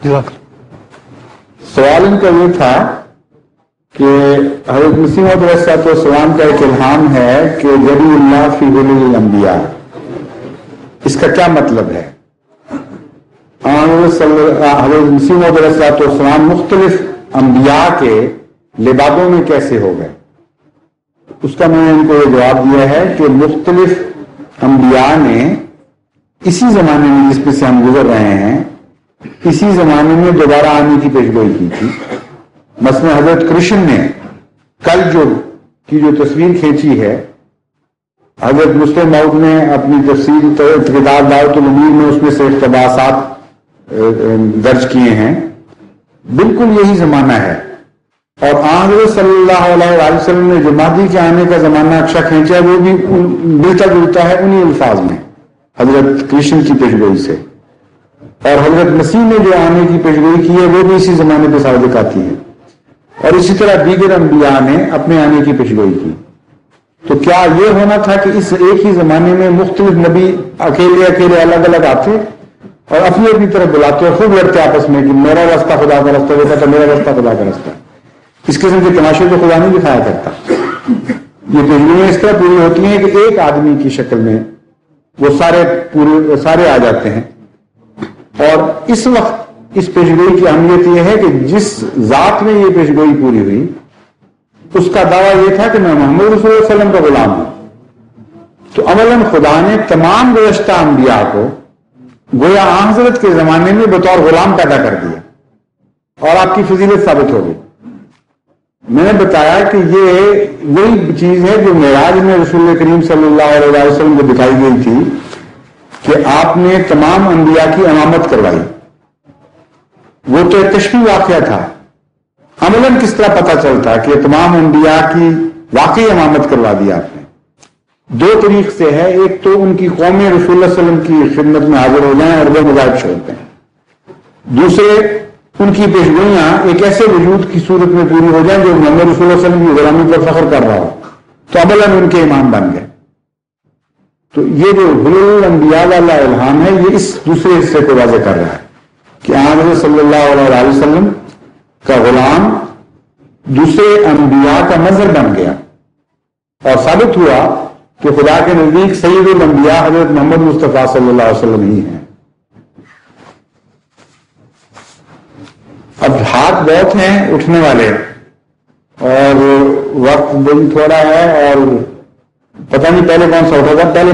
سوال ان کا یہ تھا کہ حضرت مسیح موعود علیہ السلام کا ایک الہام ہے کہ جلی اللہ فی ظلل الانبیاء، اس کا کیا مطلب ہے؟ حضرت مسیح موعود علیہ السلام مختلف انبیاء کے لبادوں میں کیسے ہو گئے؟ اس کا میں نے ان کو یہ جواب دیا ہے کہ مختلف انبیاء نے اسی زمانے میں جس میں سے ہم گزر رہے ہیں، اسی زمانے میں دوبارہ آنے کی پیشگوئی کی تھی۔ مثلا حضرت کرشن نے کل کی جو تصویر کھینچی ہے، حضرت مسلم موعود نے اپنی تفسیر کتاب دعوت الامیر میں اس میں سے اقتباسات درج کیے ہیں، بالکل یہی زمانہ ہے۔ اور حضرت صلی اللہ علیہ وسلم نے جو مہدی کے آنے کا زمانہ نقشہ کھینچا ہے وہ بھی ملتا جلتا ہے انہی الفاظ میں حضرت کرشن کی پیشگوئی سے، اور حضرت مسیح نے جو آنے کی پیشگوئی کی ہے وہ بھی اسی زمانے پہ صادق آتی ہے، اور اسی طرح دیگر انبیاء نے اپنے آنے کی پیشگوئی کی۔ تو کیا یہ ہونا تھا کہ اس ایک ہی زمانے میں مختلف نبی اکیلے اکیلے الگ الگ آتے اور اپنی اپنی طرف بلاتے اور خوب لڑتے آپس میں کہ میرا راستہ خدا کا راستہ، وہ کہتا میرا راستہ خدا کا راستہ؟ اس قسم کے تماشے تو خدا نہیں دکھایا کرتا۔ یہ پیشگوئیاں اس طرح پوری ہوتی ہیں کہ ایک آدمی کی شکل میں وہ سارے آ جاتے ہیں، اور اس وقت اس پیشگوئی کی اہمیت یہ ہے کہ جس ذات میں یہ پیشگوئی پوری ہوئی اس کا دعویٰ یہ تھا کہ میں محمد رسول اللہ علیہ وسلم کا غلام ہوں۔ تو عملاً خدا نے تمام گزشتہ انبیاء کو گویا حضرت کے زمانے میں بطور غلام پیدا کر دیا، اور آپ کی فضیلت ثابت ہو گئی۔ میں نے بتایا کہ یہ وہی چیز ہے جو معراج میں رسول کریم صلی اللہ علیہ وسلم کو دکھائی گئی تھی کہ آپ نے تمام انبیاء کی امامت کروائی۔ وہ تو ایک تشریح واقعہ تھا، عملاً کس طرح پتہ چلتا کہ تمام انبیاء کی واقعی امامت کروا دی آپ نے؟ دو طریق سے ہے، ایک تو ان کی قومیں رسول اللہ صلی اللہ علیہ وسلم کی خدمت میں حاضر ہو جائیں اور وہ مذاہب چھوڑتے ہیں، دوسرے ان کی پیشگوئیاں ایک ایسے وجود کی صورت میں پوری ہو جائیں جو محمد رسول اللہ صلی اللہ علیہ وسلم کی غلامی پر فخر کر رہا ہو، تو عملاً ان کے امام بن گئے۔ تو یہ جو ظلل الانبیاء والا الہام ہے یہ اس دوسرے حصے کو واضح کر رہا ہے کہ حضرت صلی اللہ علیہ وسلم کا غلام دوسرے انبیاء کا مظہر بن گیا، اور ثابت ہوا کہ خدا کے نزدیک سید الانبیاء حضرت محمد مصطفیٰ صلی اللہ علیہ وسلم ہی ہیں۔ اب ہاتھ بہت ہیں اٹھنے والے اور وقت بھی تھوڑا ہے، اور پتہ نہیں پہلے کون سا اٹھا تھا، پہلے